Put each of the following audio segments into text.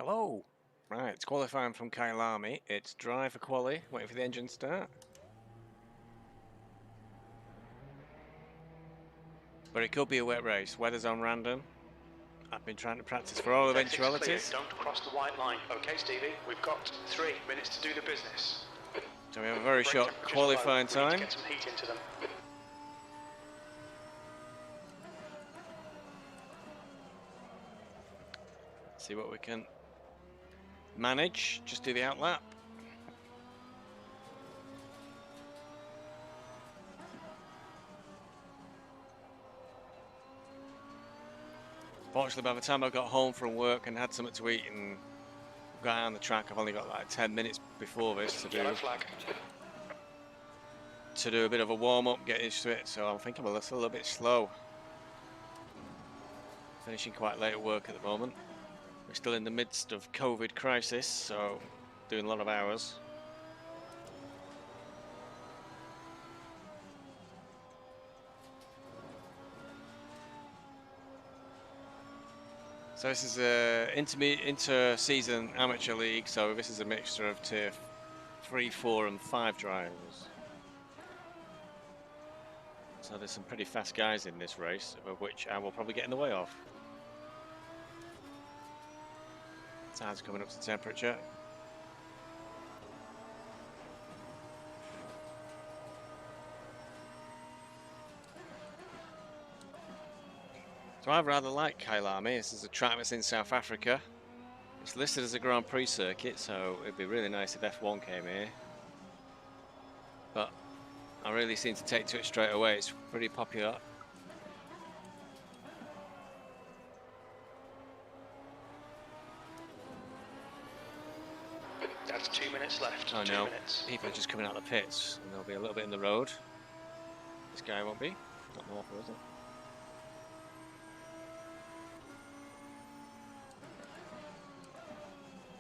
Hello. Right, it's qualifying from Kyalami. It's dry for quali, waiting for the engine to start. But it could be a wet race. Weather's on random. I've been trying to practice for all eventualities. Don't cross the white line. Okay, Stevie, we've got 3 minutes to do the business. So we have a very short qualifying time. We need to get some heat into them. See what we can manage. Just do the outlap. Fortunately, by the time I got home from work and had something to eat and got out on the track, I've only got like 10 minutes before this to do a bit of a warm-up, get used to it. So I think I'm a little bit slow. Finishing quite late at work at the moment. We're still in the midst of COVID crisis, so doing a lot of hours. So this is a inter-season amateur league, so this is a mixture of tier 3, 4 and 5 drivers. So there's some pretty fast guys in this race, of which I will probably get in the way of. Tide's coming up to temperature. So I rather like Kyalami. This is a track that's in South Africa. It's listed as a Grand Prix circuit, so it'd be really nice if F1 came here. But I really seem to take to it straight away. It's pretty popular. That's 2 minutes left. Oh 2 no, minutes. people are just coming out of the pits, and there'll be a little bit in the road. This guy won't be. Not awful, is it?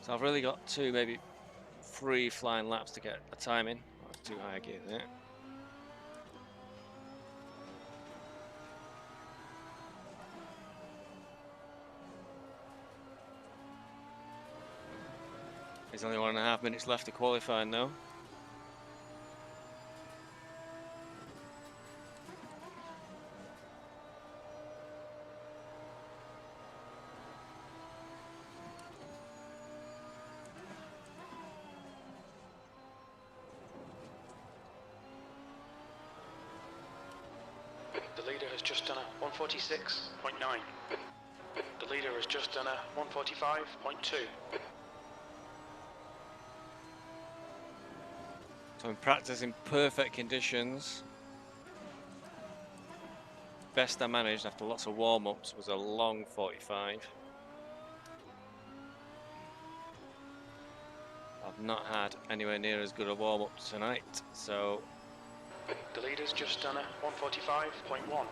So I've really got 2, maybe 3 flying laps to get a time in. Oh, it's too high a gear there. There's only 1.5 minutes left to qualify now. The leader has just done a 146.9. The leader has just done a 145.2. So I'm practicing perfect conditions. Best I managed after lots of warm-ups was a long 45. I've not had anywhere near as good a warm-up tonight, so... The leader's just done a 145.1.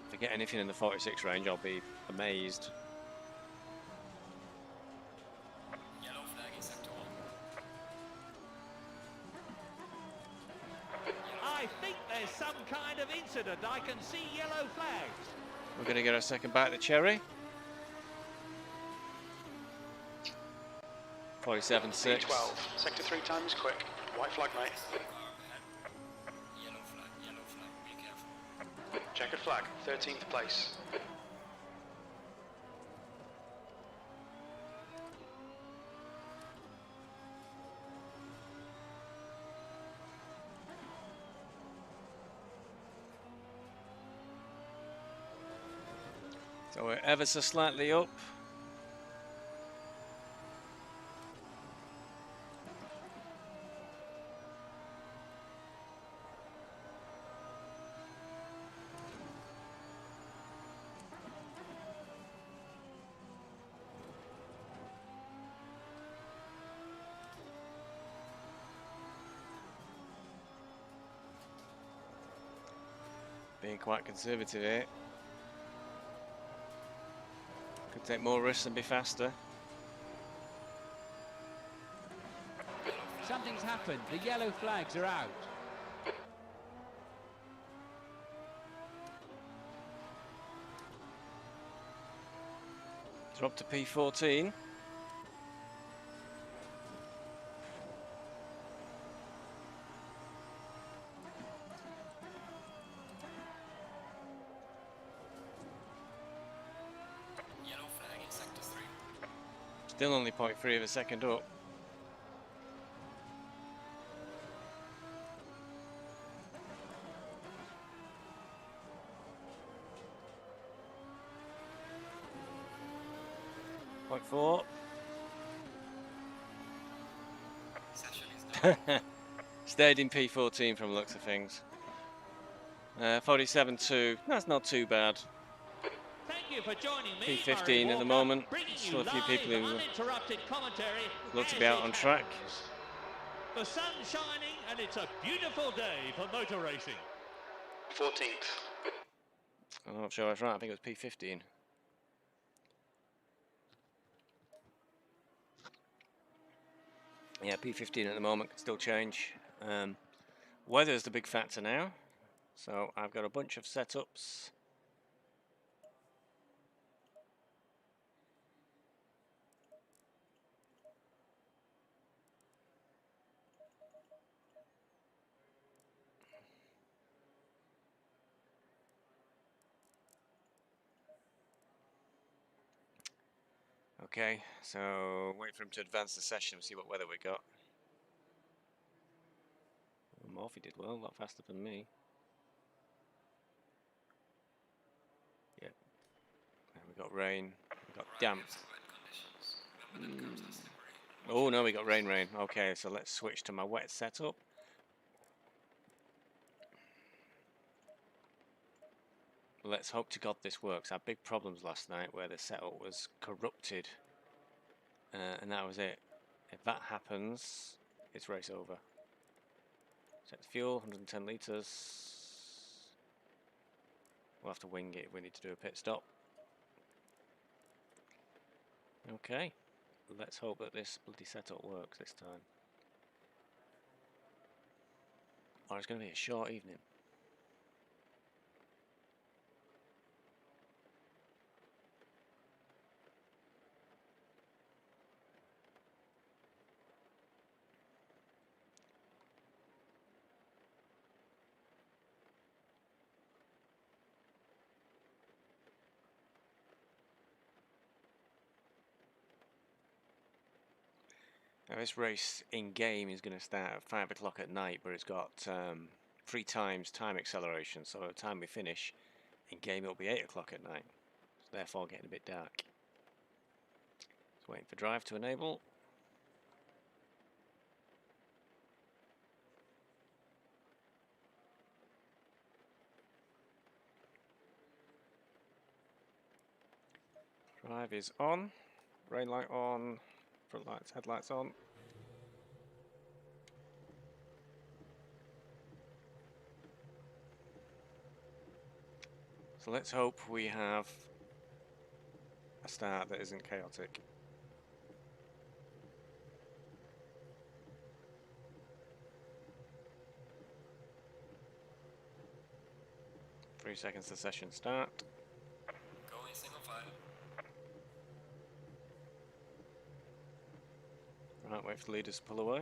If I get anything in the 46 range, I'll be amazed. Yellow flag in sector 1. I think there's some kind of incident. I can see yellow flags. We're going to get our second bite of the cherry. 47.6. 12. Sector 3 time is quick. White flag, mate. Yellow flag, be careful. Checkered flag, 13th place. So we're ever so slightly up. Being quite conservative here. Could take more risks and be faster. Something's happened. The yellow flags are out. Drop to P14. Yellow flag in sector 3. Still only 0.3 of a second up. Point 4. Session is done. Stayed in P14 from the looks of things. 47.2. That's not too bad. Thank you for joining me, P15 Murray at the Walker, moment. bringing Still you a few people live, who uninterrupted commentary look to as be out it on track. happens. The sun's shining and it's a beautiful day for motor racing. 14th. I'm not sure I was right. I think it was P15. Yeah, P15 at the moment, can still change. Weather's the big factor now. So I've got a bunch of setups. Okay, so wait for him to advance the session and see what weather we got. Morphy did well, a lot faster than me. Yeah. And we got rain, we got damp. Oh no, we got rain. Okay, so let's switch to my wet setup. Let's hope to God this works. I had big problems last night where the setup was corrupted. And that was it. If that happens, it's race over. Set the fuel, 110 litres. We'll have to wing it if we need to do a pit stop. Okay, let's hope that this bloody setup works this time. Or it's going to be a short evening. Now this race in game is going to start at 5 o'clock at night, but it's got 3 times time acceleration, so by the time we finish in game it'll be 8 o'clock at night, so therefore getting a bit dark. Just waiting for drive to enable. Drive is on, rain light on, front lights, headlights on. So let's hope we have a start that isn't chaotic. Three seconds to session start. Going single file. Right, wait for the leaders to pull away.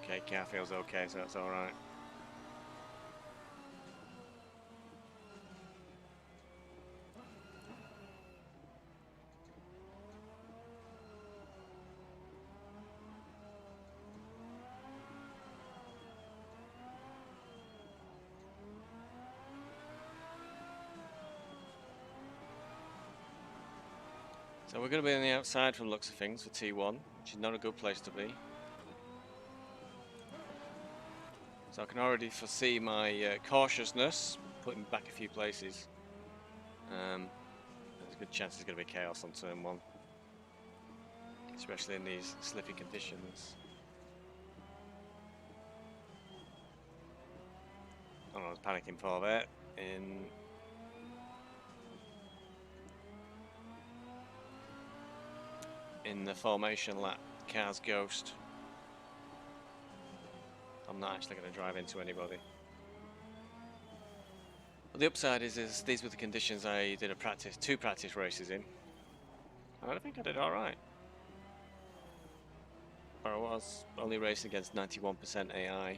Okay, car feels okay, so that's alright. So we're going to be on the outside from the looks of things for T1, which is not a good place to be. So I can already foresee my cautiousness, putting back a few places. There's a good chance there's going to be chaos on turn 1, especially in these slippy conditions. I don't know, I was panicking for that. In in the formation lap, car's ghost. I'm not actually going to drive into anybody. But the upside is these were the conditions I did two practice races in. And I think I did alright. Or I was only racing against 91% AI.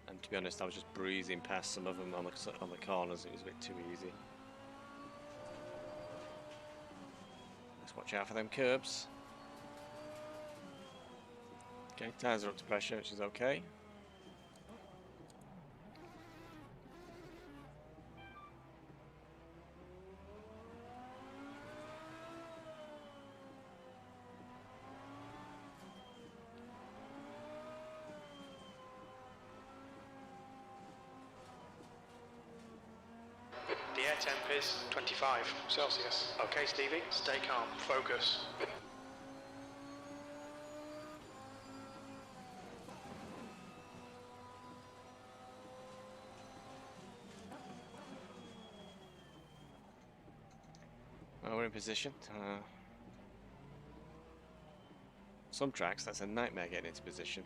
And to be honest, I was just breezing past some of them on the corners. It was a bit too easy. Let's watch out for them curbs. Okay, tyres are up to pressure, which is okay. The air temp is 25 Celsius. Okay, Stevie, stay calm, focus. Well, we're in position. Some tracks, that's a nightmare getting into position.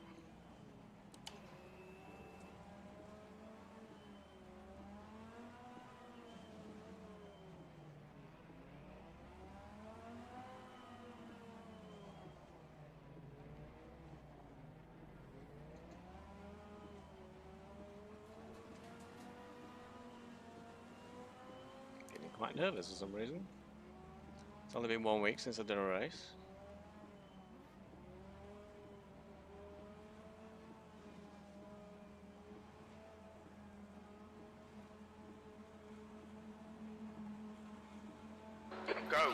Getting quite nervous for some reason. It's only been 1 week since I've done a race. Go.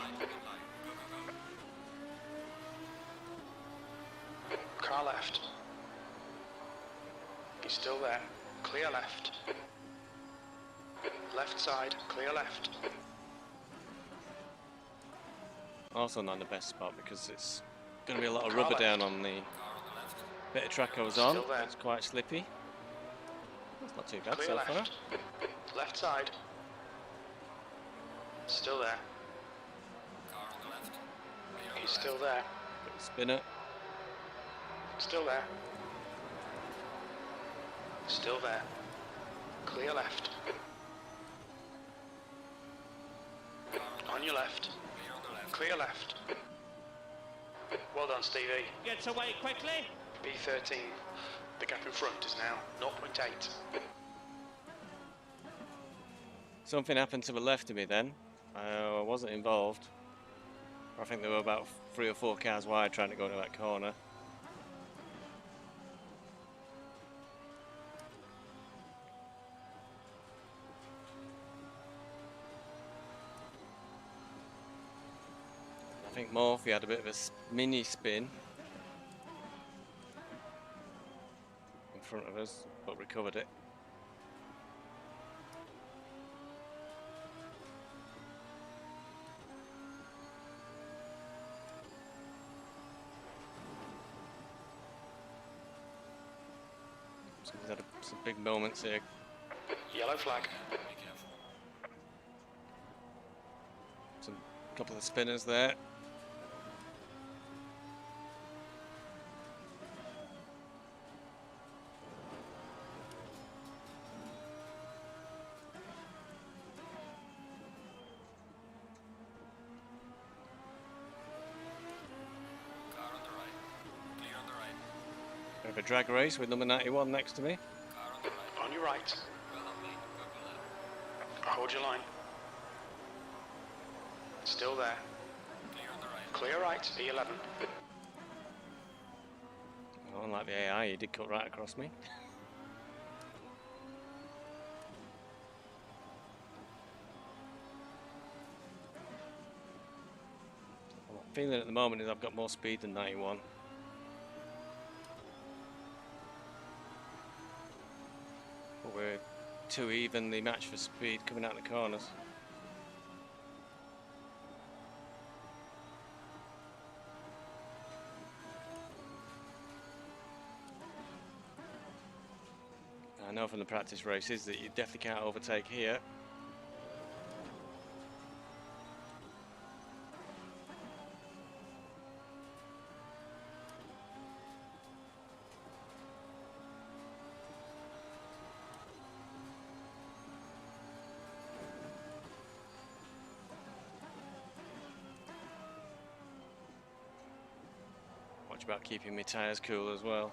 Car left. He's still there. Clear left. Left side, clear left. Also not in the best spot because it's going to be a lot of rubber down on the bit of track I was on. It's quite slippy. That's not too bad Clear so left. far. Left side. Still there. He's still there. Bit of spinner. Still there. Still there. Clear left. On your left. Clear left. Well done, Stevie. Gets away quickly. B13. The gap in front is now 0.8. Something happened to the left of me then. I wasn't involved. I think there were about 3 or 4 cars wide trying to go into that corner. I think Morphy had a bit of a mini spin in front of us, but recovered it. So we've had some big moments here. Yellow flag. Some couple of spinners there. Bit of a drag race with number 91 next to me. On your right. Hold your line. Still there. Clear right, B11. Well, unlike the AI, he did cut right across me. What I'm feeling at the moment is I've got more speed than 91. But we're too evenly matched for speed coming out the corners. I know from the practice races that you definitely can't overtake here. Watch about keeping my tyres cool as well.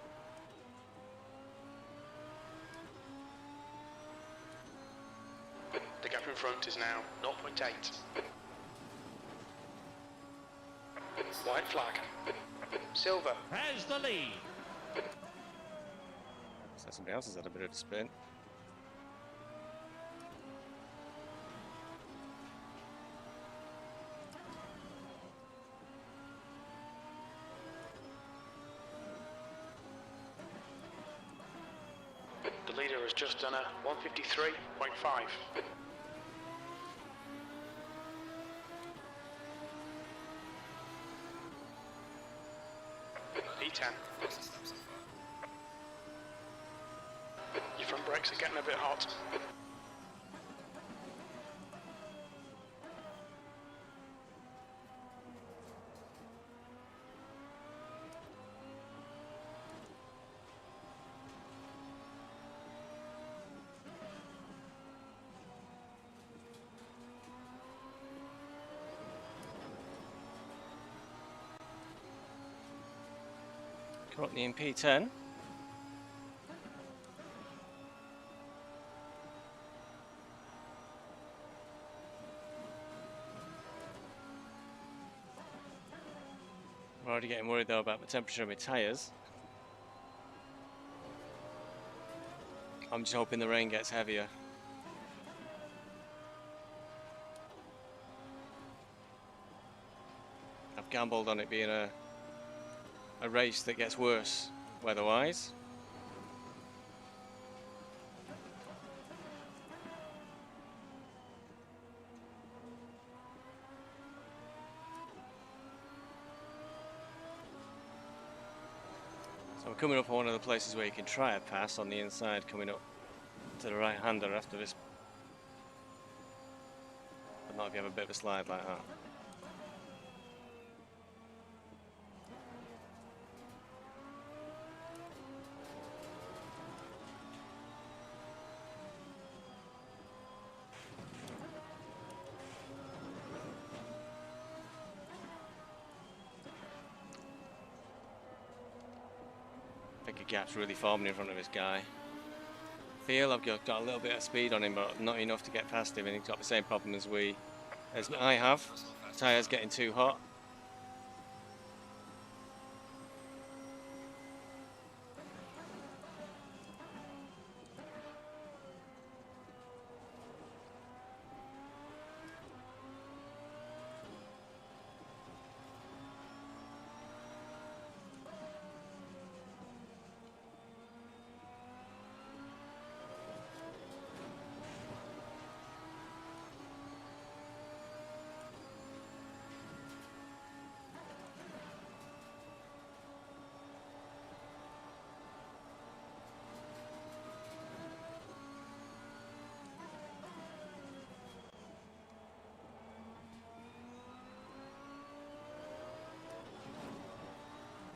The gap in front is now 0.8. White flag. Silver. Has the lead. So somebody else has had a bit of a spin. The leader has just done a 153.5. P10. Your front brakes are getting a bit hot. Courtney in P10. I'm already getting worried though about the temperature of my tyres. I'm just hoping the rain gets heavier. I've gambled on it being a race that gets worse weather-wise. So we're coming up on one of the places where you can try a pass on the inside, coming up to the right-hander after this. But not if you have a bit of a slide like that. I think a gap's really forming in front of this guy. Feel I've got a little bit of speed on him, but not enough to get past him, and he's got the same problem as I have. Tyres getting too hot.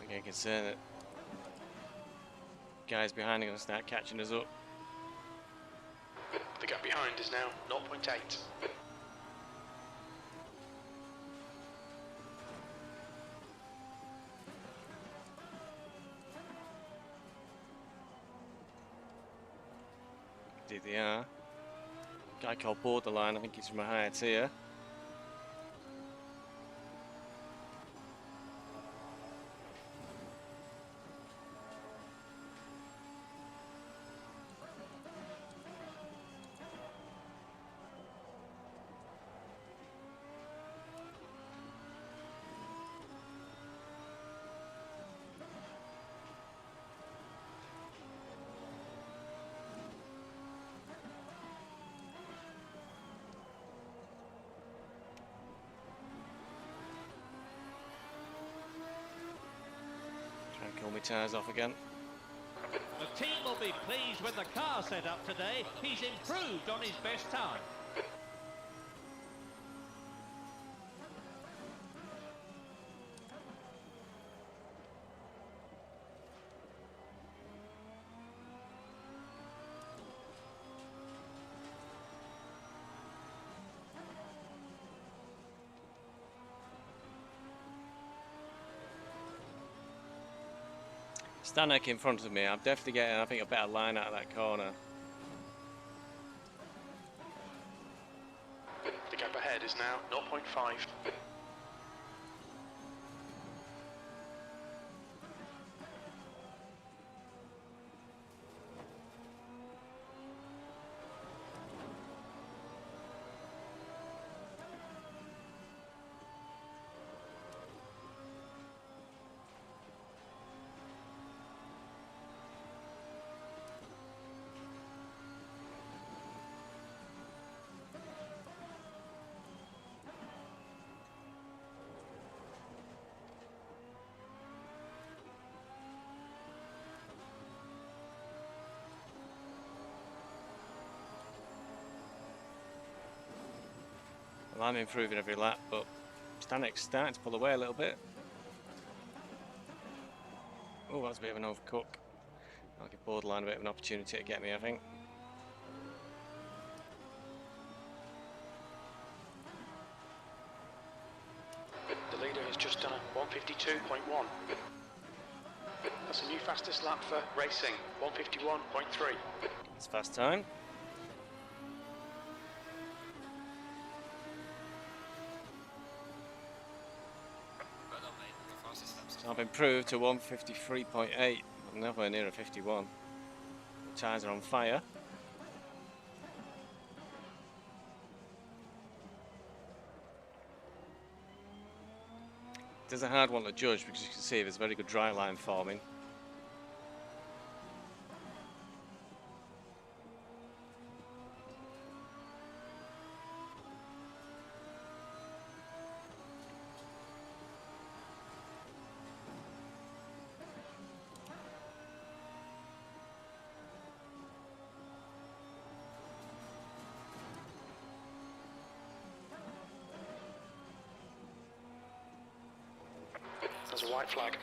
Getting concerned that guys behind are going to start catching us up. The gap behind is now 0.8. Indeed they are. Guy called Borderline, I think he's from a higher tier. Try and kill my tyres off again. The team will be pleased with the car set up today. He's improved on his best time. Stanek in front of me. I'm definitely getting, I think, a better line out of that corner. The gap ahead is now 0.5. Well, I'm improving every lap, but Stanek's starting to pull away a little bit. Oh, that's a bit of an overcook. I'll give Borderline a bit of an opportunity to get me, I think. The leader has just done a 152.1. That's a new fastest lap for racing, 151.3. It's fast time. Well done, mate. The fastest lap so So I've improved to 153.8. I'm nowhere near a 51. The tyres are on fire. It is a hard one to judge because you can see there's a very good dry line forming. There's a white flag.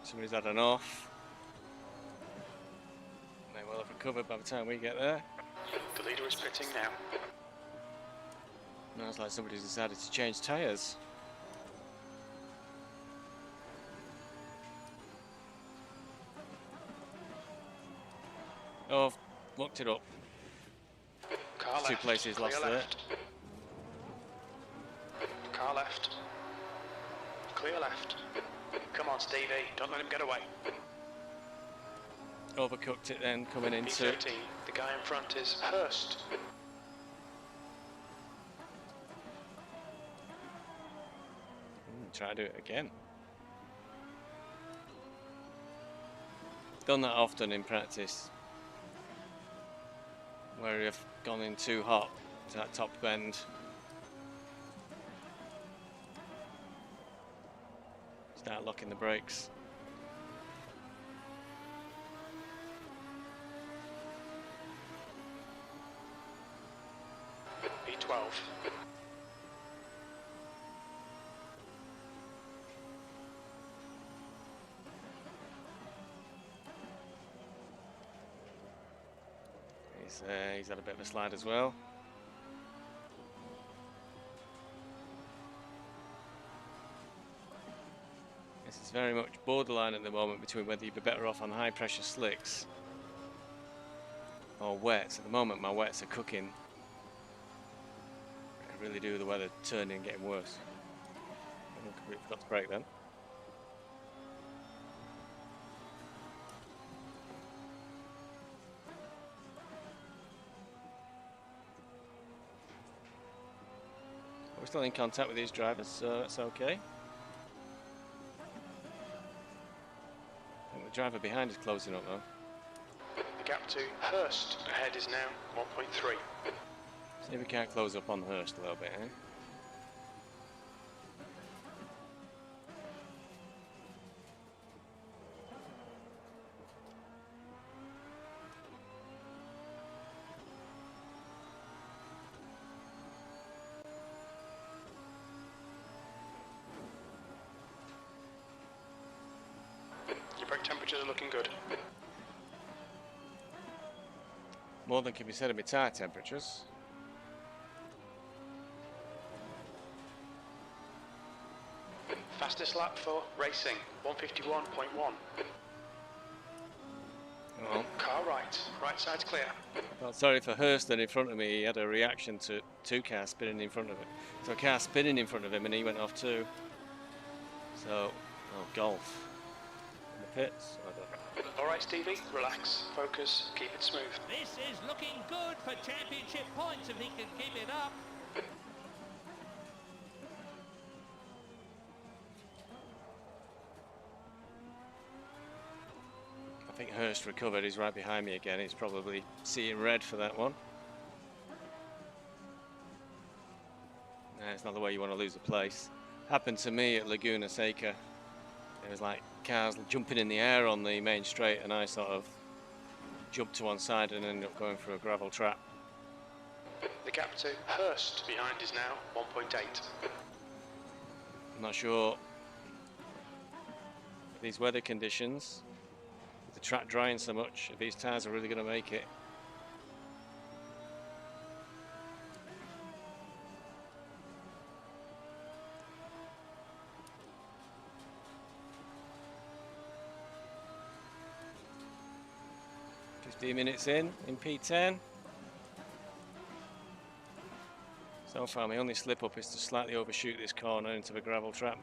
Somebody's had an off. They will have recovered by the time we get there. The leader is pitting now. Sounds like somebody's decided to change tyres. Oh, I've looked it up. Car Two left. places Clear lost there. left. Car left. Clear left. Come on, Stevie. Don't let him get away. Overcooked it then, coming into. B13. The guy in front is Hurst. Try to do it again. Done that often in practice, where you've gone in too hot to that top bend. Start locking the brakes. B12. He's had a bit of a slide as well. This is very much borderline at the moment between whether you'd be better off on high pressure slicks or wets. At the moment my wets are cooking. I could really do with the weather turning and getting worse. I completely forgot to brake then. We're still in contact with these drivers, so that's okay. I think the driver behind is closing up though. The gap to Hurst ahead is now 1.3. See if we can't close up on Hurst a little bit, eh? Your brake temperatures are looking good. More than can be said of my tyre temperatures. fastest lap for racing, 151.1. Well, Car right, right side's clear. felt sorry for Hurston in front of me. He had a reaction to two cars spinning in front of him. So a car spinning in front of him and he went off too. So, oh, golf. In the pits? I don't know. All right, Stevie, relax, focus, keep it smooth. This is looking good for championship points if he can keep it up. I think Hurst recovered. He's right behind me again. He's probably seeing red for that one. Nah, it's not the way you want to lose a place. Happened to me at Laguna Seca. There was like cars jumping in the air on the main straight and I sort of jumped to one side and ended up going for a gravel trap. The gap to Hurst behind is now 1.8. I'm not sure. These weather conditions, with the track drying so much, if these tyres are really going to make it. Minutes in P10. So far my only slip up is to slightly overshoot this corner into the gravel trap.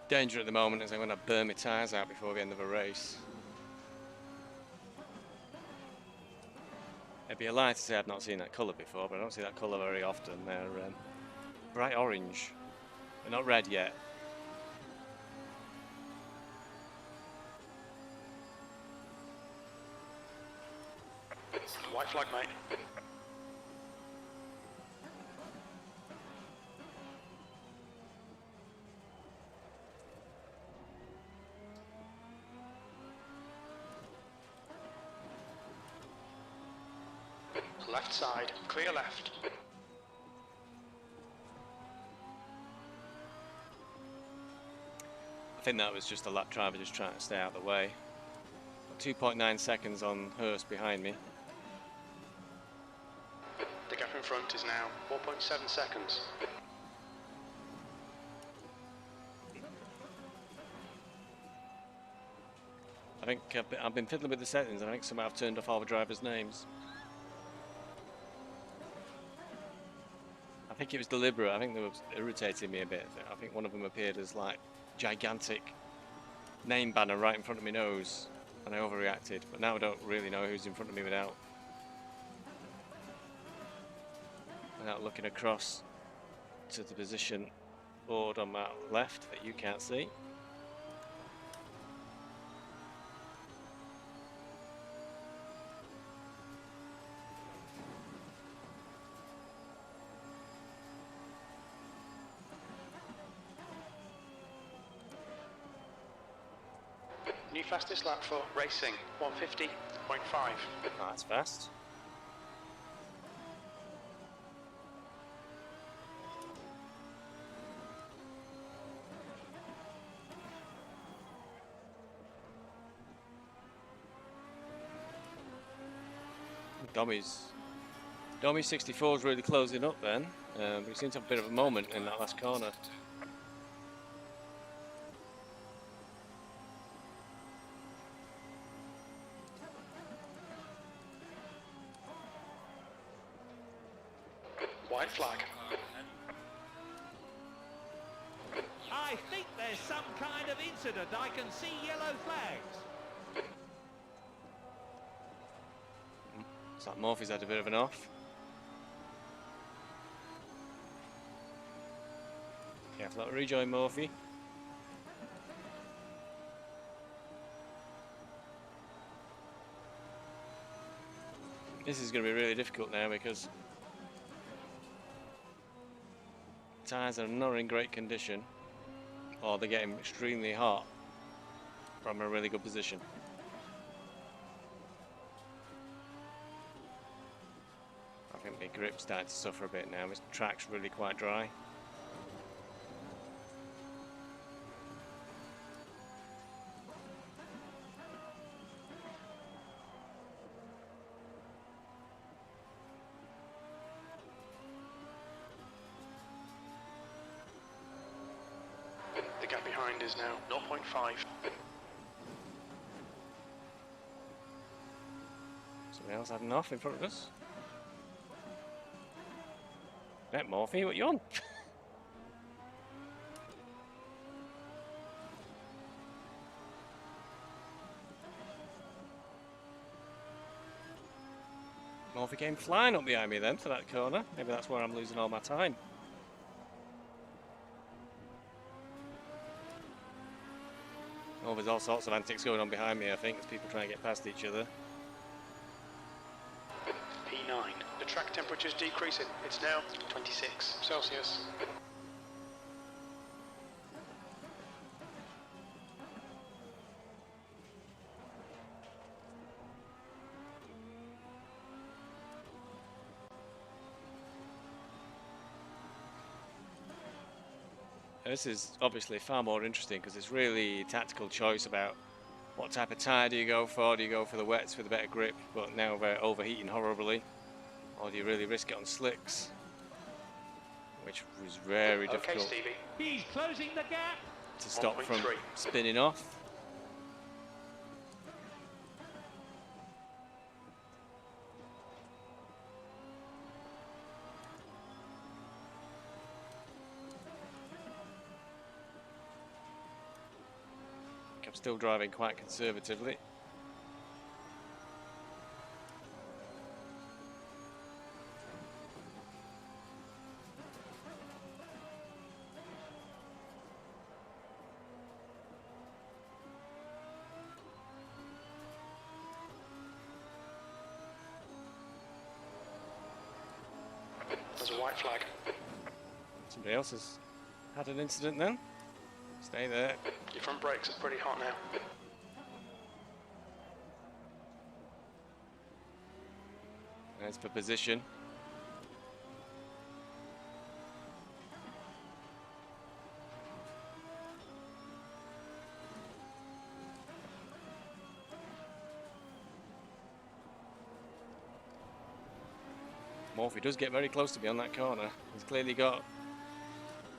Danger at the moment is I'm going to burn my tyres out before the end of a race. It'd be a lie to say I've not seen that colour before, but I don't see that colour very often. They're bright orange. They're not red yet. White flag, mate. Left side, clear left. I think that was just a lap driver just trying to stay out of the way. 2.9 seconds on Hurst behind me. The gap in front is now 4.7 seconds. I think I've been fiddling with the settings and I think somehow I've turned off all the drivers' names. I think it was deliberate. I think they were irritating me a bit. I think one of them appeared as like gigantic name banner right in front of my nose and I overreacted, but now I don't really know who's in front of me without looking across to the position board on my left that you can't see. New fastest lap for racing, 150.5. Oh, that's fast. Domi 64 is really closing up then. We seem to have a bit of a moment in that last corner. White flag. I think there's some kind of incident. I can see yellow flags. Looks like Murphy's had a bit of an off. Careful, that'll rejoin Murphy. This is going to be really difficult now because tyres are not in great condition, or they're getting extremely hot from a really good position. grip's starting to suffer a bit now. This track's really quite dry. The gap behind is now 0.5. Somebody else had an off in front of us. Right, Morphy, what you on? Morphy came flying up behind me then for that corner. Maybe that's where I'm losing all my time. Oh, there's all sorts of antics going on behind me, I think, as people trying to get past each other. P9. The track temperature's decreasing. It's now 26 Celsius. This is obviously far more interesting because it's really a tactical choice about what type of tyre do you go for. Do you go for the wets with a better grip, but now they're overheating horribly? Or do you really risk it on slicks? Which was very difficult Stevie. He's closing the gap. to stop from 1.3. spinning off. I'm still driving quite conservatively. There's a white flag. Somebody else has had an incident then. Stay there. Your front brakes are pretty hot now. There's for position. Morphy does get very close to me on that corner. He's clearly got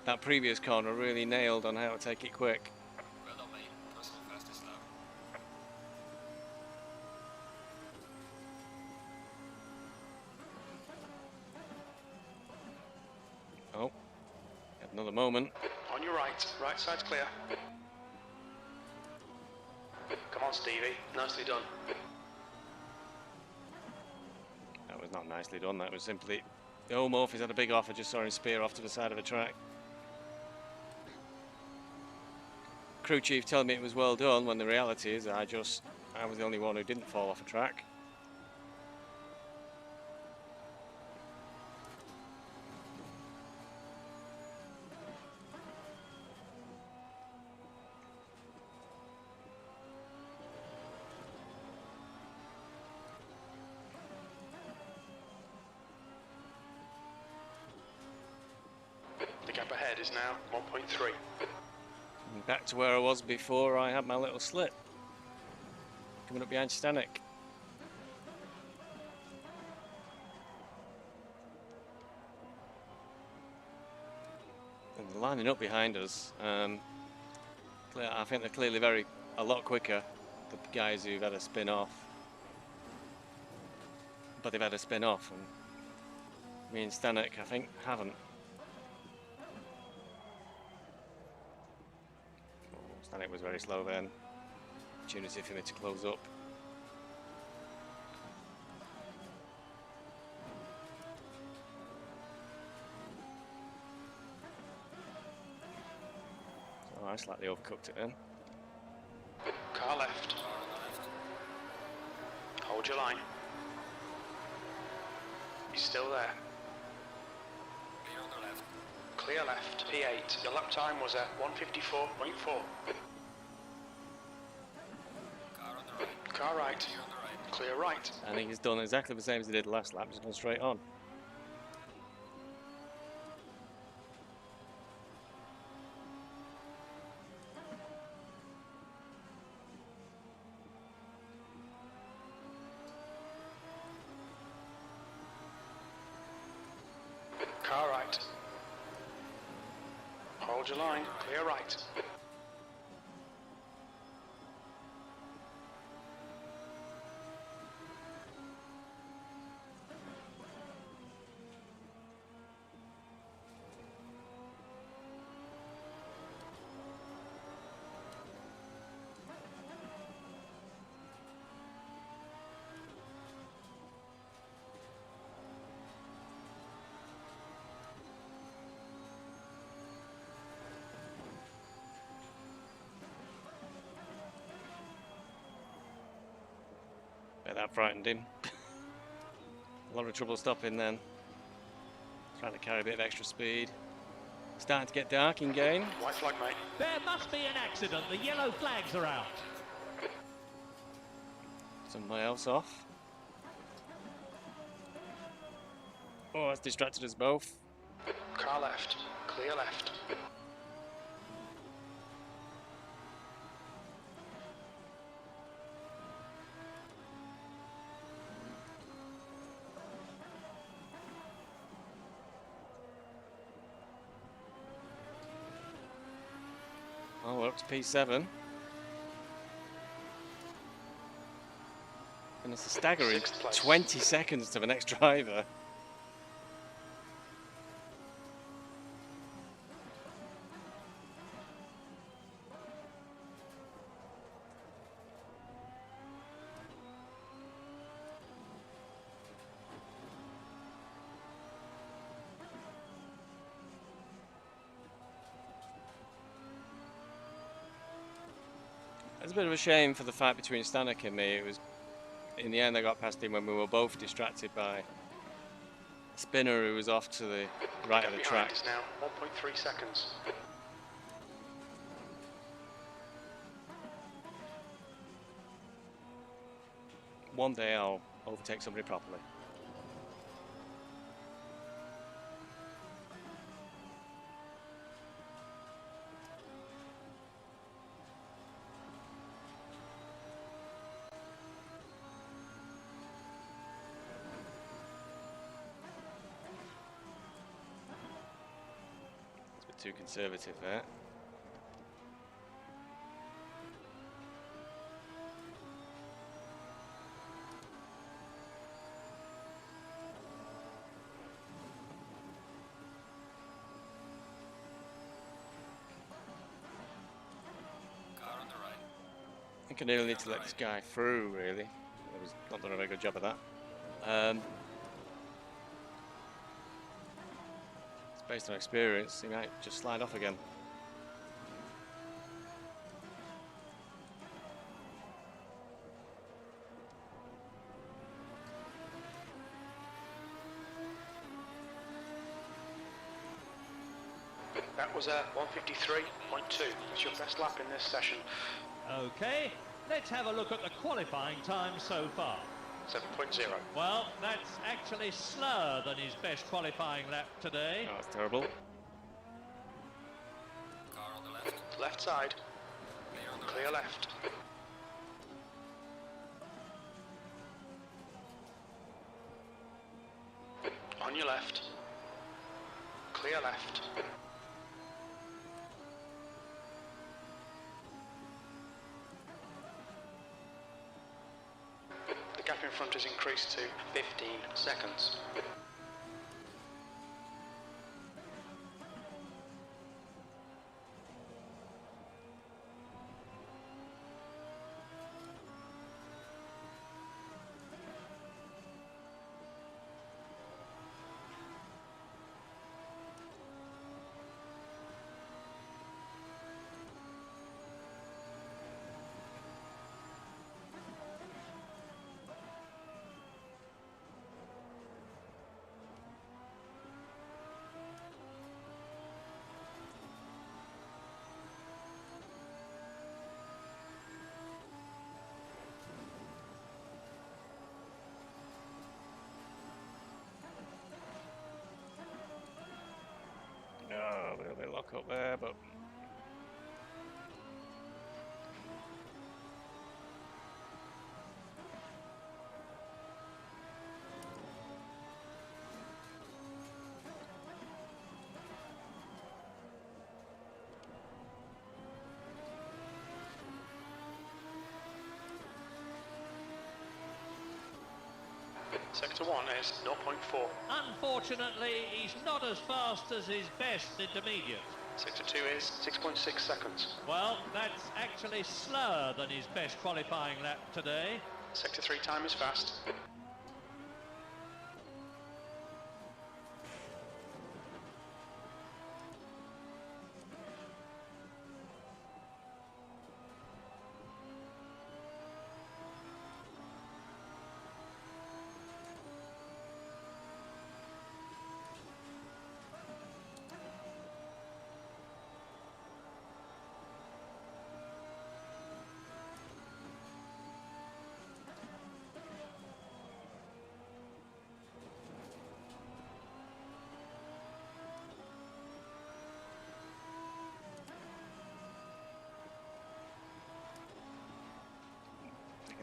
that previous corner really nailed on how to take it quick. Well done, mate. Personal fastest lap. Oh, had another moment. On your right. Right side's clear. Come on, Stevie. Nicely done. That was not nicely done, that was simply... Oh, Morphy's had a big off. I just saw him spear off to the side of the track. Crew chief telling me it was well done, when the reality is I was the only one who didn't fall off a track. The gap ahead is now 1.3. And back to where I was before I had my little slip. Coming up behind Stanek. And they're lining up behind us. I think they're clearly a lot quicker, the guys who've had a spin off. But they've had a spin off, and me and Stanek, I think, haven't. Stanek was very slow then. Opportunity for me to close up. Oh, I slightly overcooked it then. Car left. Car on the left. Hold your line. He's still there. Clear on the left. Clear left. P8. Your lap time was at 154.4. Car on the right. Car right. Clear on the right. Clear right. I think he's done exactly the same as he did last lap, just gone straight on. Car right. Hold your line, clear right. Bet that frightened him. A lot of trouble stopping then. Trying to carry a bit of extra speed. Starting to get dark in game. White flag, mate. There must be an accident. The yellow flags are out. Somebody else off. Oh, that's distracted us both. Car left, clear left. Oh, we're up to P7. And it's a staggering Sixth place. 20 seconds to the next driver. It's a bit of a shame for the fight between Stanek and me. It was, in the end, I got past him when we were both distracted by a spinner who was off to the right of the track. Is now 1.3 seconds. One day I'll overtake somebody properly. Too conservative there. Car on the right. I think I nearly need to let this guy through, really. I was not done a very good job of that. Based on experience, he might just slide off again. That was a 153.2. It's your best lap in this session. Okay, let's have a look at the qualifying time so far. 7.0. Well, that's actually slower than his best qualifying lap today. Oh, that's terrible. Car on the left. Left side, Clear on the clear left. On your left, clear left. The gap in front has increased to 15 seconds. Oh, a little bit lock up there, but Sector 1 is 0.4. Unfortunately, he's not as fast as his best intermediate. Sector 2 is 6.6 seconds. Well, that's actually slower than his best qualifying lap today. Sector 3 time is fast.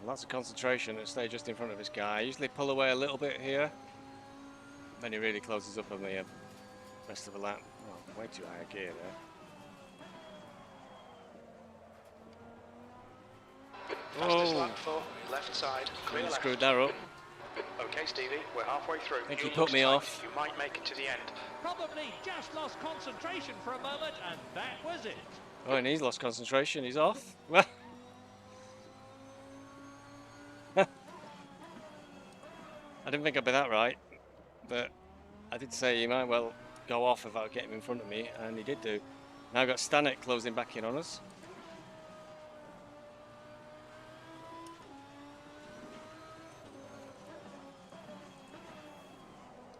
Lots of concentration to stay just in front of this guy. I usually pull away a little bit here. Then he really closes up on the rest of the lap. Oh, way too high a gear there. Fastest lap for left side, clear left. Screwed that up. Okay, Stevie, we're halfway through. I think he put me off. You might make it to the end. Probably just lost concentration for a moment, and that was it. Oh, and he's lost concentration. He's off. Well. I didn't think I'd be that right, but I did say he might well go off without getting in front of me, and he did do. Now I've got Stanek closing back in on us.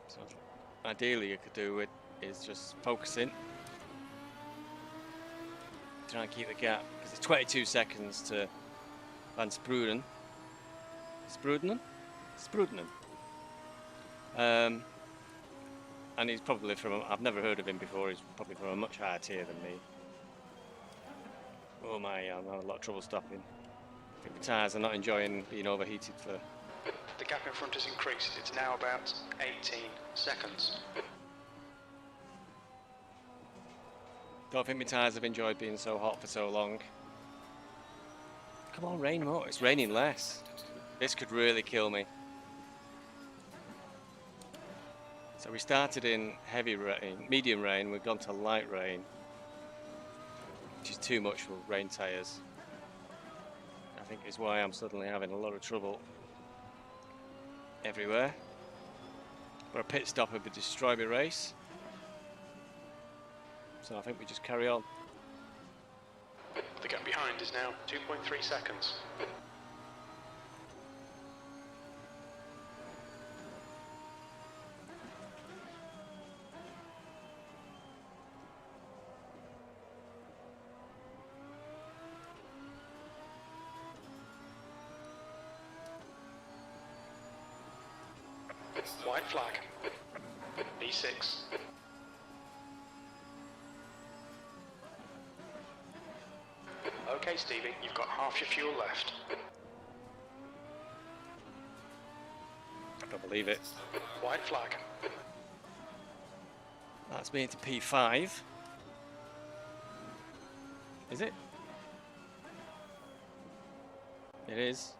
So ideally you could do with is just focusing, try and keep the gap, because it's 22 seconds to Van Spruden. Sprudenen? And he's probably from, I've never heard of him before, he's probably from a much higher tier than me. Oh my, I'm having a lot of trouble stopping. I think the tyres are not enjoying being overheated for... The gap in front has increased, it's now about 18 seconds. Don't think my tyres have enjoyed being so hot for so long. Come on, rain more, it's raining less. This could really kill me. So we started in heavy rain, medium rain, we've gone to light rain, which is too much for rain tyres. I think is why I'm suddenly having a lot of trouble everywhere. But a pit stop would destroy my race. So I think we just carry on. The gap behind is now 2.3 seconds. White flag. B6. Okay, Stevie, you've got half your fuel left. I don't believe it. White flag. That's me into P5. Is it? It is.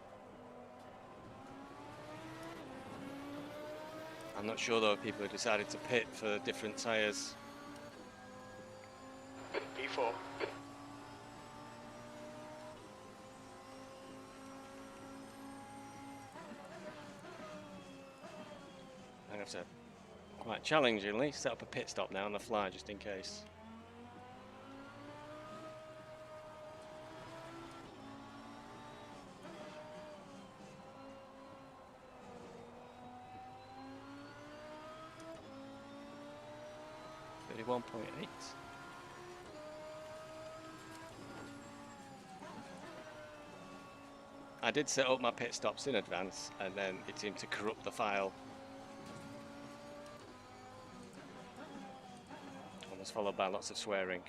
I'm not sure though if people have decided to pit for different tyres. P4. I have to quite challengingly set up a pit stop now on the fly just in case. .8. I did set up my pit stops in advance and then it seemed to corrupt the file. And was followed by lots of swearing.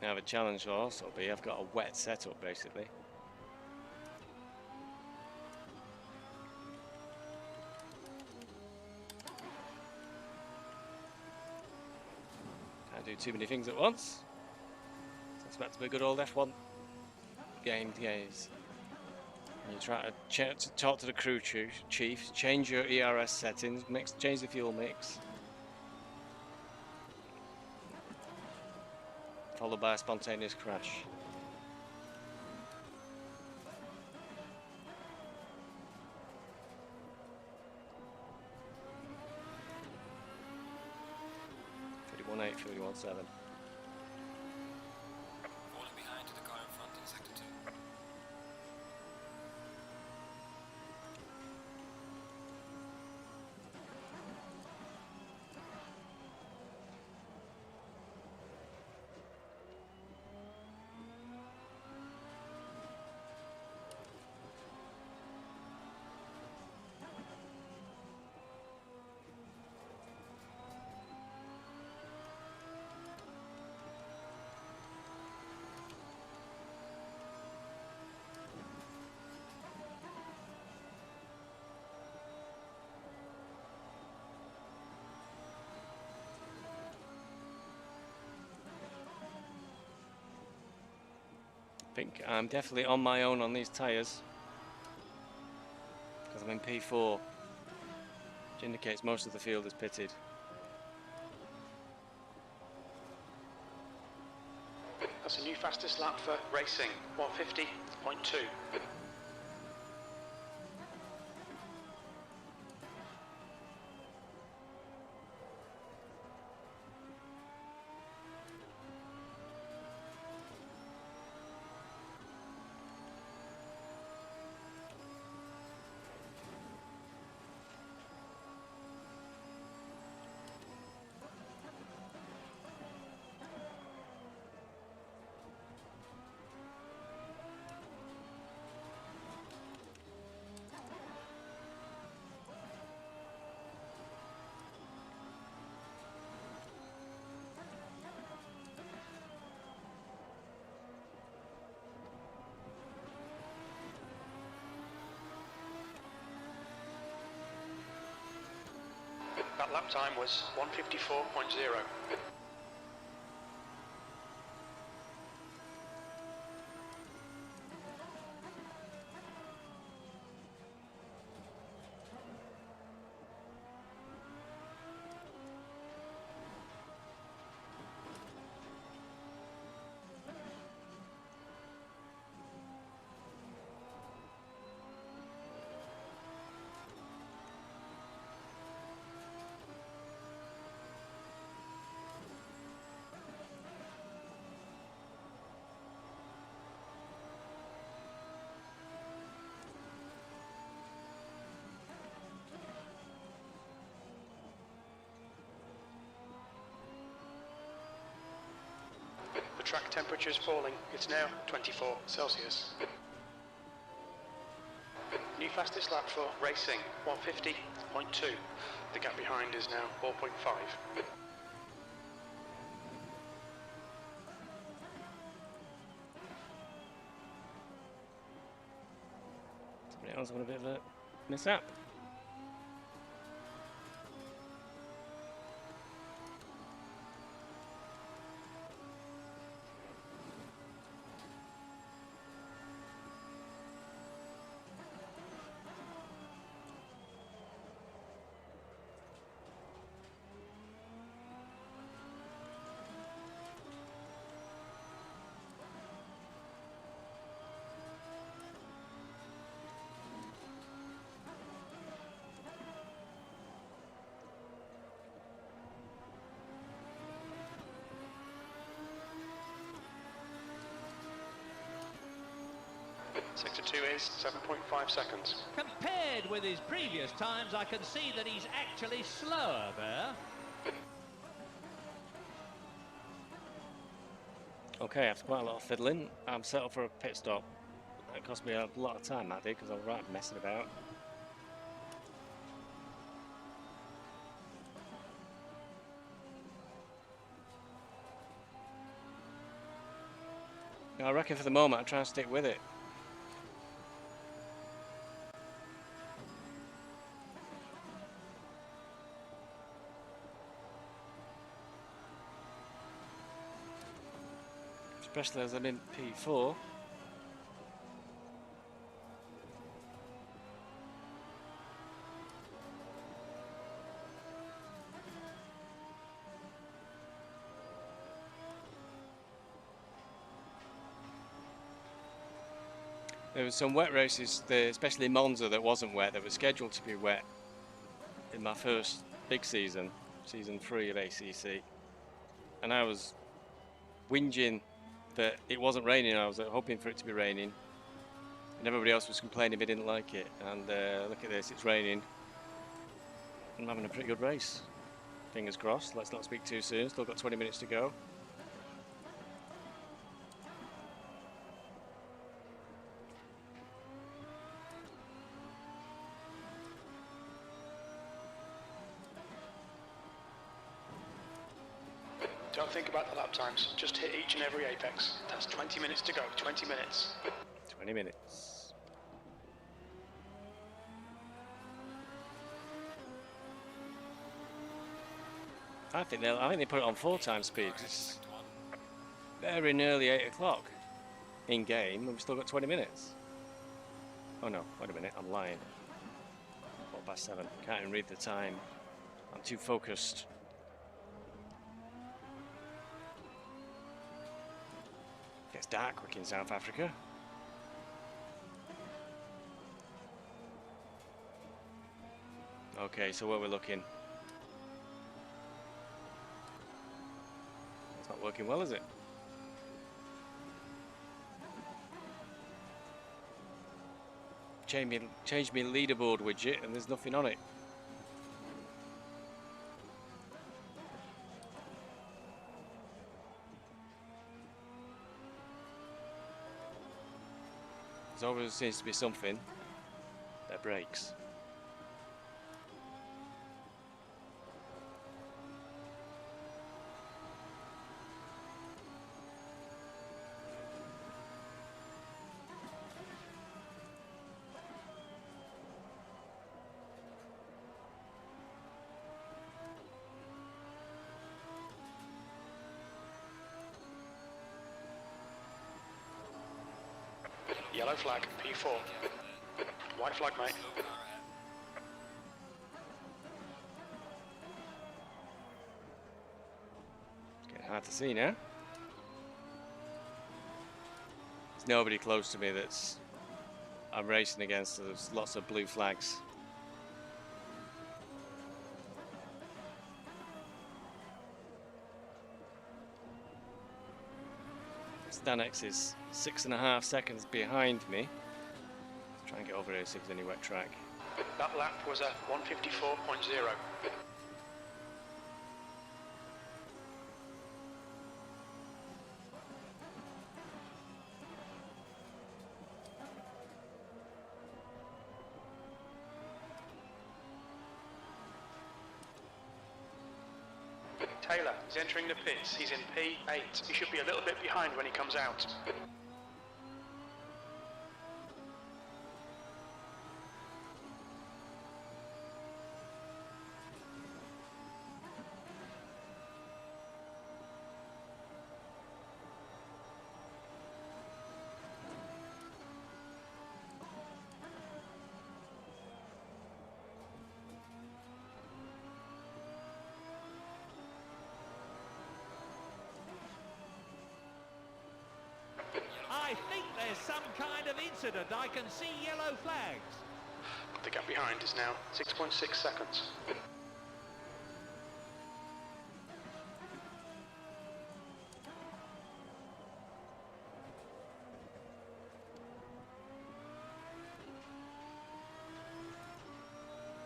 Now the challenge will also be I've got a wet setup basically. Can't do too many things at once. So it's about to be a good old F1 game, guys. And you try to talk to the crew chief, change your ERS settings, change the fuel mix. Followed by a spontaneous crash. Falling behind to the car in front in sector 2. I think I'm definitely on my own on these tyres because I'm in P4, which indicates most of the field is pitted. That's a new fastest lap for racing, 150.2. That lap time was 154.0. The track temperature is falling. It's now 24 Celsius. New fastest lap for racing, 150.2. The gap behind is now 4.5. Somebody else having a bit of a mishap. Sector 2 is 7.5 seconds. Compared with his previous times, I can see that he's actually slower there. Okay, after quite a lot of fiddling, I'm set up for a pit stop. It cost me a lot of time, that did, because I was right messing about. I reckon for the moment I'll try and stick with it. Especially as I'm in P4. There was some wet races, especially Monza, that wasn't wet, that was scheduled to be wet in my first big season, season 3 of ACC. And I was whinging that it wasn't raining. I was hoping for it to be raining. And everybody else was complaining they didn't like it. And look at this, it's raining. I'm having a pretty good race. Fingers crossed, let's not speak too soon. Still got 20 minutes to go. Don't think about the lap times, just hit each and every apex. That's 20 minutes to go, 20 minutes. 20 minutes. I think they put it on 4x speed. It's very nearly 8 o'clock in game, and we've still got 20 minutes. Oh no, wait a minute, I'm lying. 7:15. Can't even read the time. I'm too focused. Gets dark quick in South Africa. Okay, so where we're looking. It's not working well, is it? Change me leaderboard widget and there's nothing on it. There always seems to be something that breaks. Yellow flag, P4. White flag, mate. It's getting hard to see now. There's nobody close to me that's I'm racing against, so there's lots of blue flags. Stanex is 6.5 seconds behind me. Let's try and get over here, see if there's any wet track. That lap was a 154.0. Taylor is entering the pits. He's in P8. He should be a little bit behind when he comes out. I think there's some kind of incident. I can see yellow flags. The gap behind is now 6.6 seconds.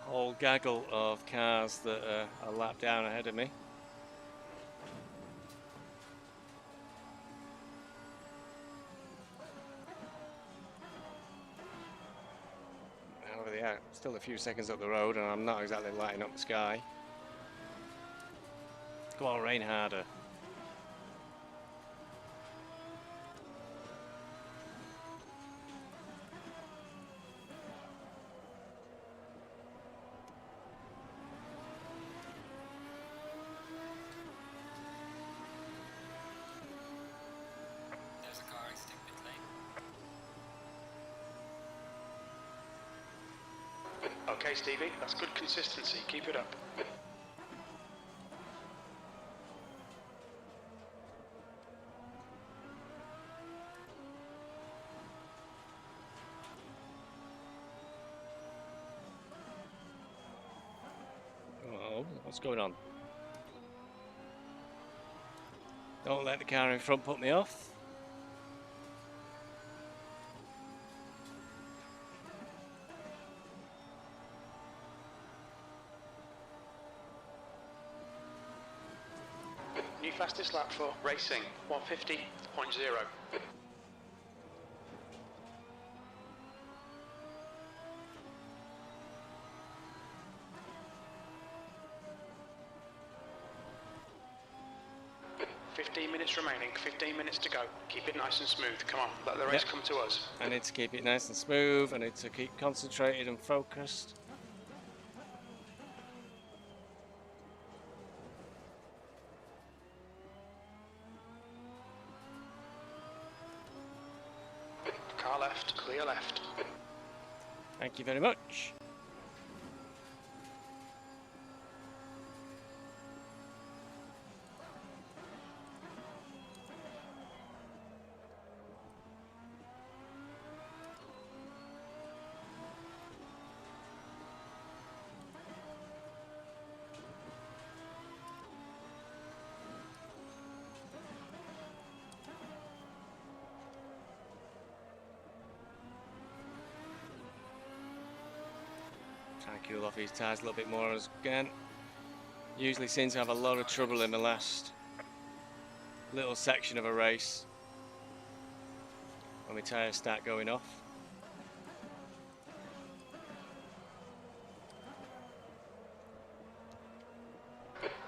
Whole gaggle of cars that are a lap down ahead of me. Over there, still a few seconds up the road, and I'm not exactly lighting up the sky. Go on, rain harder. Okay, Stevie, that's good consistency. Keep it up. Oh, what's going on? Don't let the car in front put me off. New fastest lap for racing, 150.0. Minutes remaining, 15 minutes to go. Keep it nice and smooth. Come on, let the race come to us. I need to keep it nice and smooth. I need to keep concentrated and focused. Car left, clear left. Thank you very much. Try and cool off his tyres a little bit more as again. Usually seem to have a lot of trouble in the last little section of a race when my tyres start going off.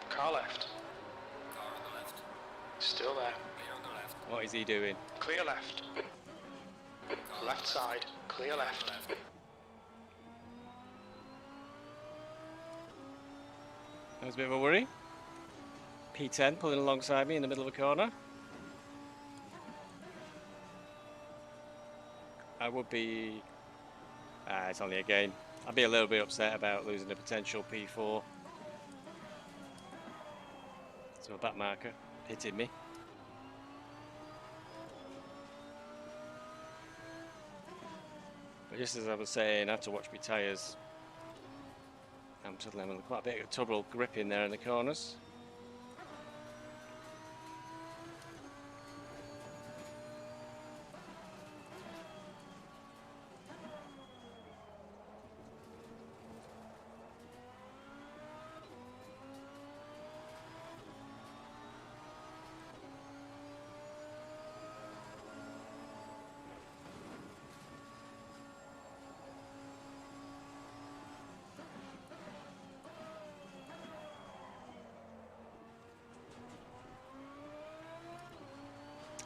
Car left. Car on the left. Still there. Clear on the left. What is he doing? Clear left. Left side, clear left. That was a bit of a worry. P10 pulling alongside me in the middle of a corner. I would be... it's only a game. I'd be a little bit upset about losing a potential P4. So a back marker hitting me. But just as I was saying, I have to watch my tyres. I'm suddenly having quite a bit of trouble gripping there in the corners.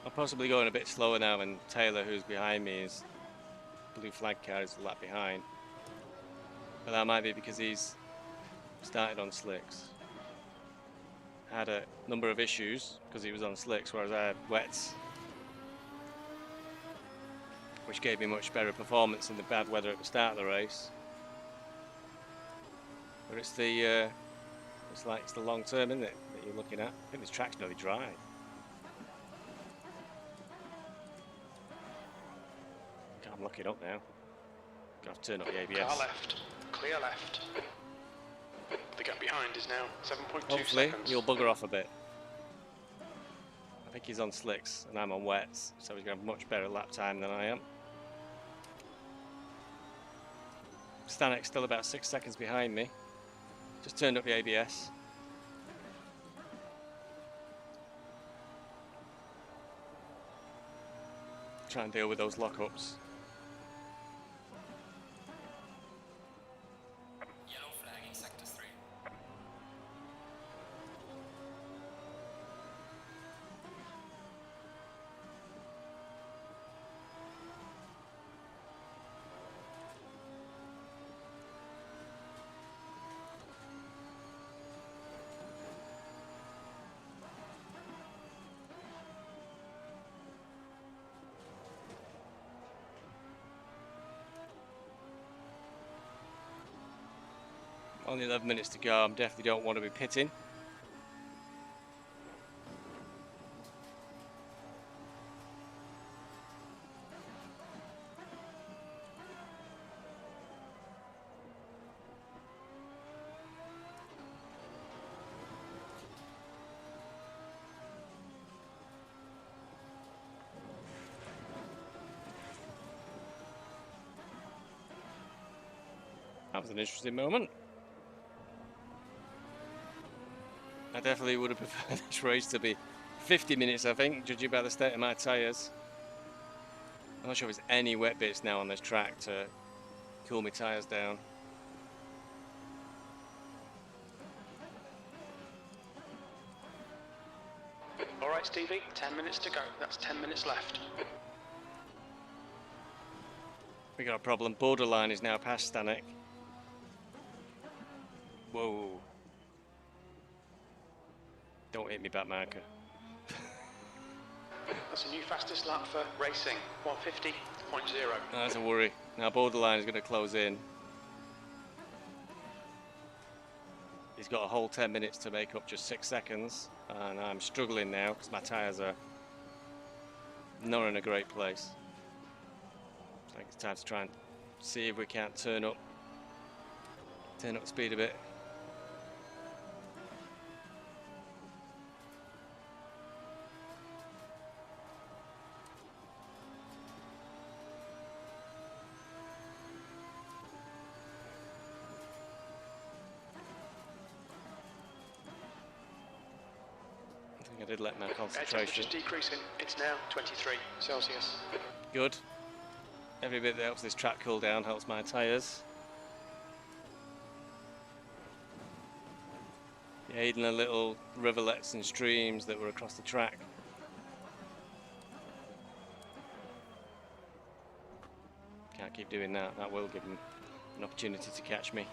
I'm possibly going a bit slower now, and Taylor, who's behind me, is blue flag car is a lap behind. But that might be because he's started on slicks. Had a number of issues because he was on slicks, whereas I had wets, which gave me much better performance in the bad weather at the start of the race. But it's the it's the long term, isn't it, that you're looking at? I think this track's nearly dry. I'm locking up now. Gonna have to turn up the ABS. Car left, clear left. The gap behind is now 7.2 Hopefully seconds. you'll bugger off a bit. I think he's on slicks and I'm on wets, so he's going to have much better lap time than I am. Stanek's still about 6 seconds behind me. Just turned up the ABS. Try and deal with those lockups. Yellow flag in sector 3. Only 11 minutes to go. I definitely don't want to be pitting. That was an interesting moment. I definitely would have preferred this race to be 50 minutes, I think, judging by the state of my tyres. I'm not sure if there's any wet bits now on this track to cool my tyres down. All right, Stevie, 10 minutes to go. That's 10 minutes left. We got a problem. Borderline is now past Stanek. Whoa. Don't hit me, back marker. That's a new fastest lap for racing, 150.0. That's a worry. Now Borderline is going to close in. He's got a whole 10 minutes to make up just 6 seconds. And I'm struggling now because my tyres are not in a great place. I think it's time to try and see if we can't turn up speed a bit. I did let my Air concentration. temperature's decreasing. It's now 23 Celsius. Good. Every bit that helps this track cool down helps my tyres. Yeah, even the little rivulets and streams that were across the track. Can't keep doing that. That will give them an opportunity to catch me.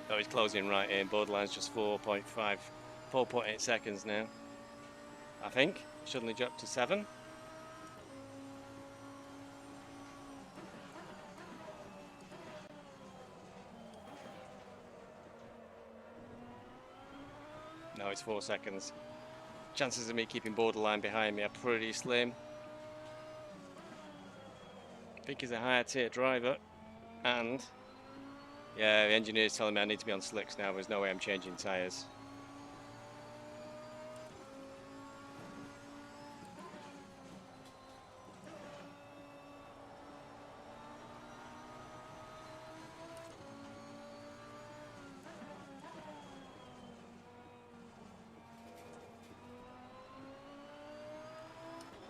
Oh, he's closing right in. Borderline's just 4.8 seconds now. I think. Suddenly dropped to 7. No, it's 4 seconds. Chances of me keeping Borderline behind me are pretty slim. I think he's a higher tier driver, and yeah, the engineer's telling me I need to be on slicks now. There's no way I'm changing tyres.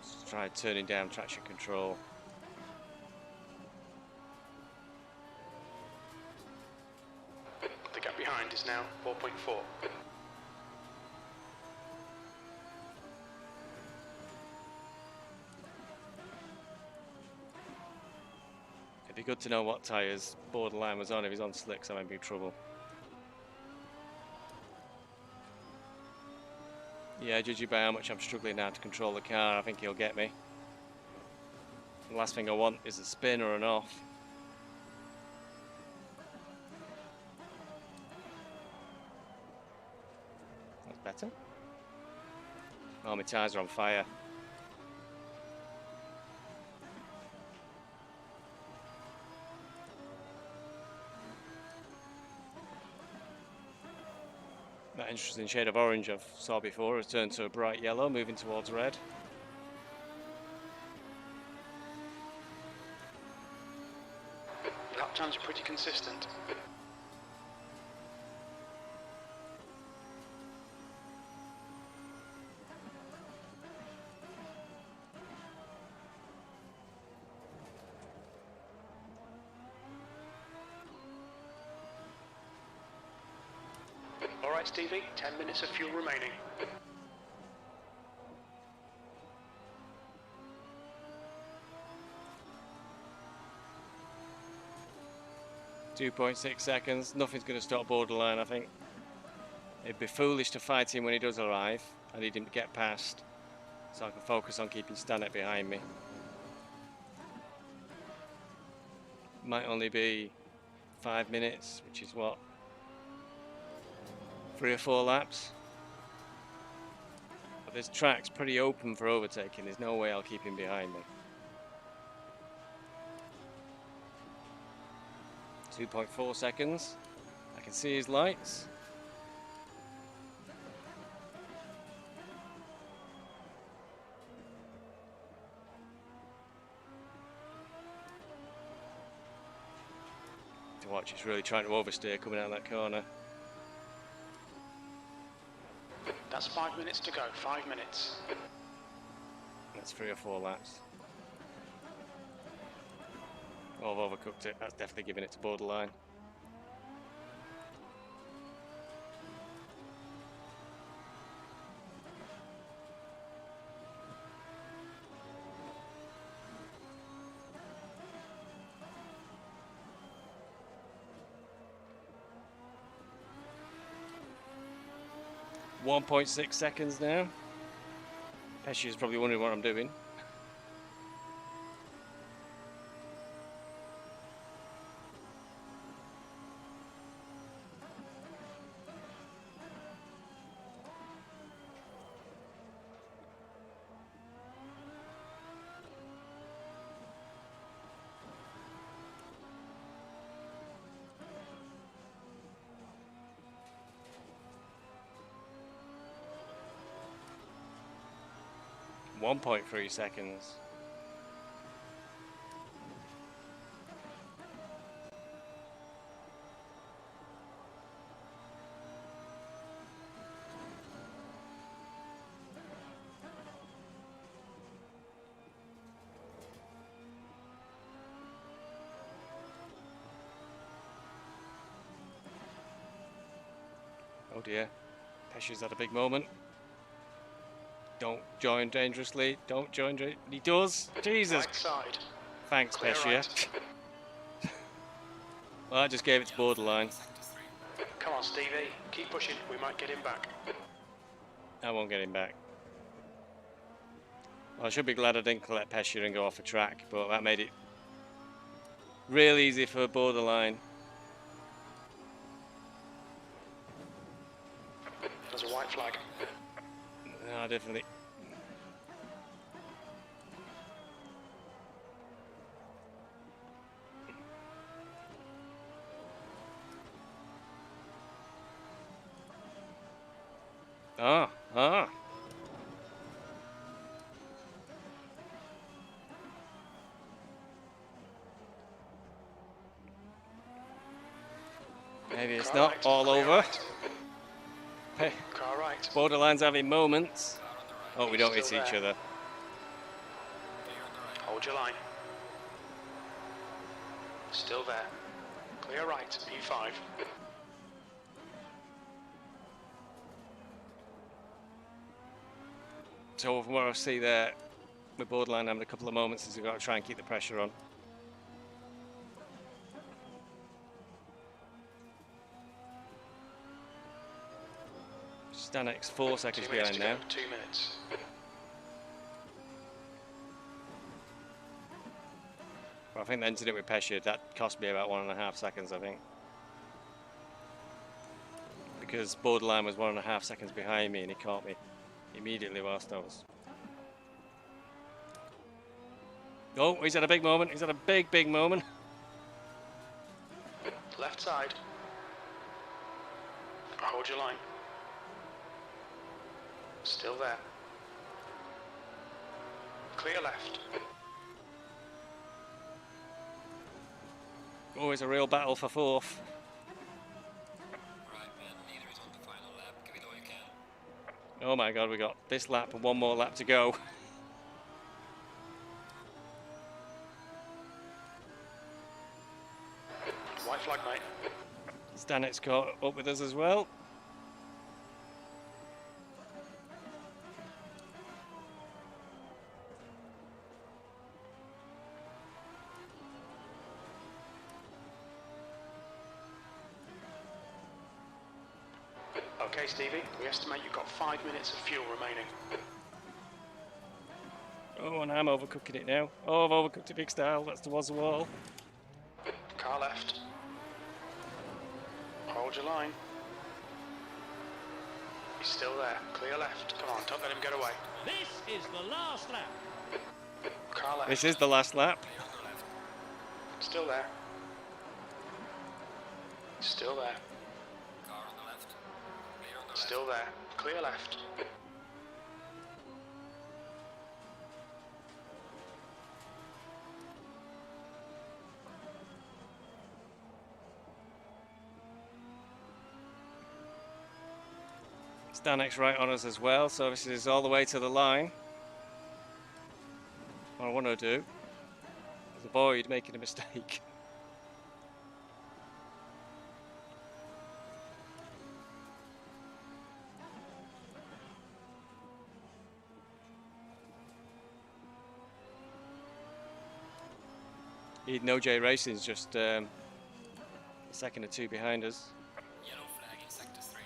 Just try turning down traction control. The gap behind is now 4.4. It'd be good to know what tyres Borderline was on. If he's on slicks, I might be in trouble. Yeah, judging by how much I'm struggling now to control the car, I think he'll get me. The last thing I want is a spin or an off. That's better. Oh, my tyres are on fire. That interesting shade of orange I've saw before has turned to a bright yellow, moving towards red. Lap times are pretty consistent. All right, Stevie, 10 minutes of fuel remaining. 2.6 seconds. Nothing's going to stop Borderline, I think. It'd be foolish to fight him when he does arrive. I need him to get past, so I can focus on keeping Stanek behind me. Might only be 5 minutes, which is what? 3 or 4 laps. But this track's pretty open for overtaking. There's no way I'll keep him behind me. 2.4 seconds. I can see his lights. To watch, it's really trying to oversteer coming out of that corner. That's 5 minutes to go, 5 minutes. That's 3 or 4 laps. Oh, I've overcooked it. That's definitely giving it to Borderline. .6 seconds now. Pescia's probably wondering what I'm doing. .3 seconds. Oh dear, Pescia's had a big moment. Don't join dangerously. Don't join. He does. Jesus. Right side. Thanks, Clear Pescia. right. Well, I just gave it to Borderline. Come on, Stevie. Keep pushing. We might get him back. I won't get him back. Well, I should be glad I didn't collect Pescia and go off the track, but that made it real easy for Borderline. There's a white flag. No, definitely. Ah. Maybe it's Car not right, all clear over. right. Hey, Car right. Borderline's having moments. Oh, we don't hit Still each there. other. Hold your line. Still there. Clear right, P5. So from what I see there, with Borderline having a couple of moments, is we've got to try and keep the pressure on. Stanek's 4 seconds 2 minutes behind to now. go. 2 minutes. But I think the incident with Pescia, that cost me about 1.5 seconds, I think. Because Borderline was 1.5 seconds behind me and he caught me immediately whilst I was... Oh, he's had a big moment. He's had a big moment. Left side. Hold your line. Still there. Clear left. Oh, it's a real battle for 4th. Right, man, leader is on the final lap. Give it all you can. Oh my god, we got this lap and 1 more lap to go. White flag, mate. Stanek's caught up with us as well. Okay, Stevie, we estimate you've got 5 minutes of fuel remaining. Oh, and I'm overcooking it now. Oh, I've overcooked it big style. That's towards the wall. Car left. Hold your line. He's still there. Clear left. Come on, don't let him get away. This is the last lap. Car left. This is the last lap. Clear on the left. Still there. Still there. Car on the left. Clear on the left. Still there. Clear left. Stanek's right on us as well, so this is all the way to the line. What I want to do is avoid making a mistake. Even OJ Racing's just a second or two behind us. Yellow flag in sector 3.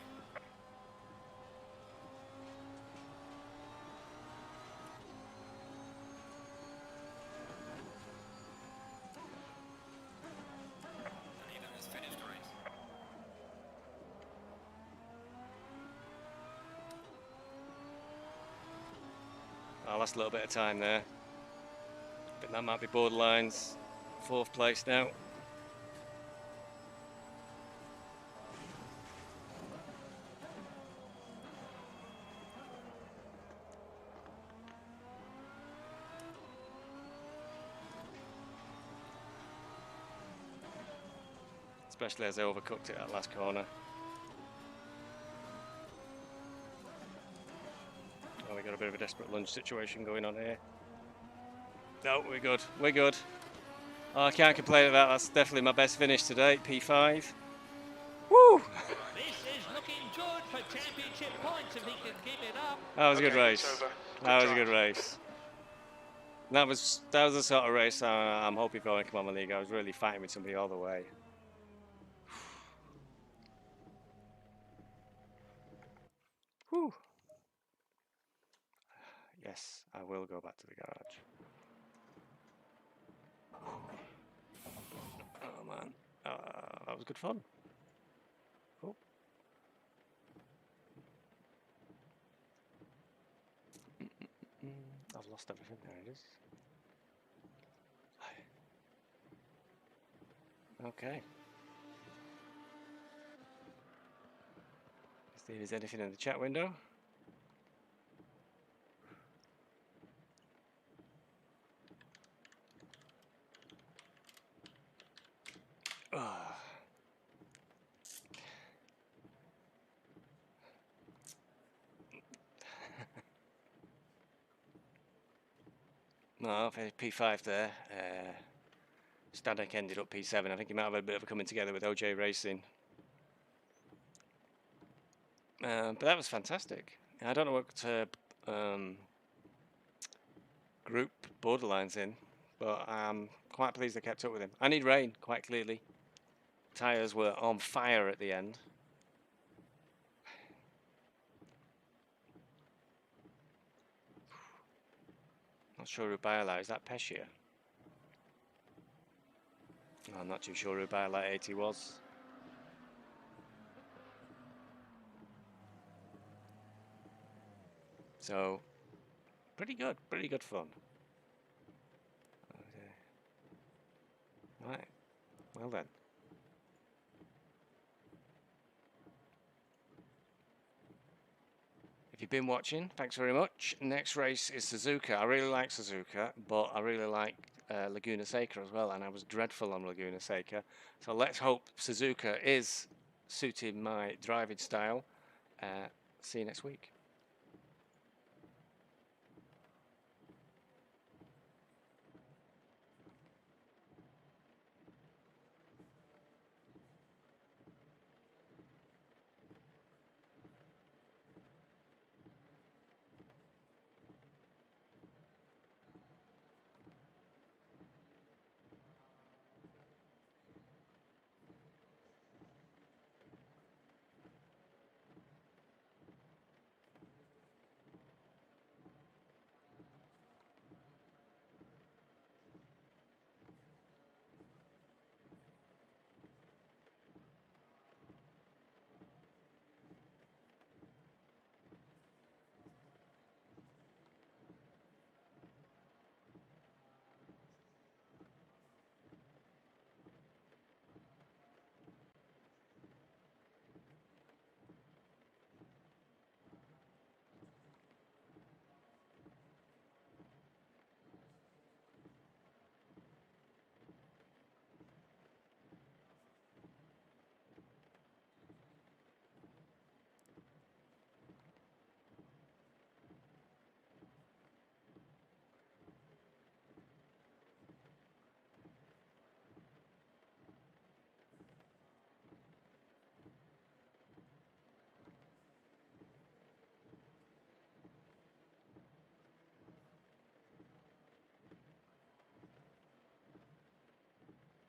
Dunedin has finished the race. I lost a little bit of time there. But that might be borderlines. 4th place now. Especially as I overcooked it at last corner. Oh, we got a bit of a desperate lunge situation going on here. No, we're good. We're good. Oh, I can't complain about that. That's definitely my best finish today. P5. Woo! This is looking good for championship points if he can keep it up. That was a good Okay, race. it's over. That Good was a good drive. race. That was the sort of race I'm hoping for in Command League. I was really fighting with somebody all the way. Whew. Yes, I will go back to the garage. Oh man, that was good fun. Oh. I've lost everything. There it is. Okay. Let's see if there's anything in the chat window. Ah. No, P5 there. Stanek ended up P7. I think he might have a bit of a coming together with OJ Racing. But that was fantastic. I don't know what group Borderline's in, but I'm quite pleased I kept up with him. I need rain, quite clearly. Tyres were on fire at the end. Not sure who Biolite is. That Pescia? I'm not too sure who Biolite 80 was. So, pretty good fun. Okay. Right, well then. If you've been watching, thanks very much. Next race is Suzuka. I really like Suzuka, but I really like Laguna Seca as well, and I was dreadful on Laguna Seca. So let's hope Suzuka is suiting my driving style. See you next week.